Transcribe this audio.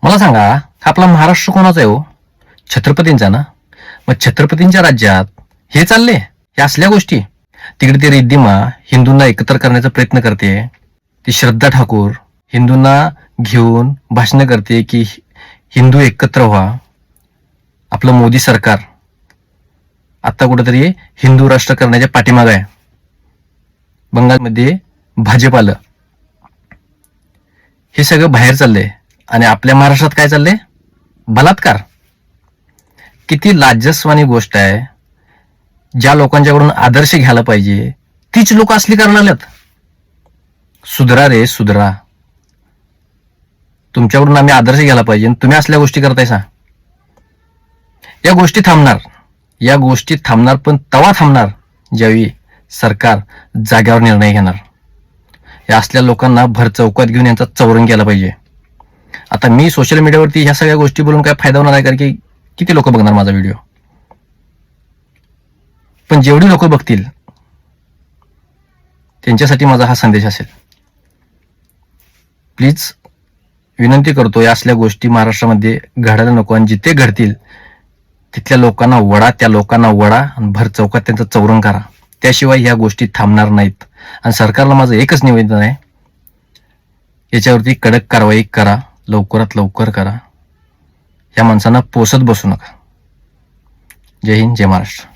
मला सांगा, हा आपला महाराष्ट्र कोणाचा आहे हो? छत्रपतींचा ना? मग छत्रपतींच्या राज्यात हे चालले, हे असल्या गोष्टी. तिकडे ती रिद्धिमा हिंदूंना एकत्र करण्याचा प्रयत्न करते. ती श्रद्धा ठाकूर हिंदूंना घेऊन भाषण करते की हिंदू एकत्र व्हा. आपलं मोदी सरकार आता कुठेतरी हिंदू राष्ट्र करण्याच्या पाठीमागे आहे. बंगालमध्ये भाजप आलं, हे सगळं बाहेर चाललंय. आणि आपल्या महाराष्ट्रात काय चाललंय? बलात्कार. किती लाजस्वानी गोष्ट आहे. ज्या लोकांच्याकडून आदर्श घ्यायला पाहिजे तीच लोक असली करायला लागल्यात. सुधरा रे सुधरा. तुमच्याकडून आम्ही आदर्श घ्यायला पाहिजे, तुम्ही असल्या गोष्टी करतायसा. या गोष्टी थांबणार, या गोष्टी थांबणार, पण तवा थांबणार ज्यावेळी सरकार जाग्यावर निर्णय घेणार. या असल्या लोकांना भर चौकात घेऊन यांचा चौरंग केला पाहिजे. आता मी सोशल मीडियावरती ह्या सगळ्या गोष्टी बोलून काय फायदा होणार आहे? कारण की किती लोक बघणार माझा व्हिडिओ. पण जेवढी लोक बघतील त्यांच्यासाठी माझा हा संदेश असेल. प्लीज विनंती करतो, या असल्या गोष्टी महाराष्ट्रामध्ये घडायला नको. आणि जिथे घडतील तिथल्या लोकांना वडा, त्या लोकांना वडा आणि भर चौकात त्यांचा चौरंग करा. त्याशिवाय ह्या गोष्टी थांबणार नाहीत. आणि सरकारला माझं एकच निवेदन आहे, याच्यावरती कडक कारवाई करा, लवकरात लवकर करा. या माणसांना पोसत बसू नका. जय हिंद, जय महाराष्ट्र.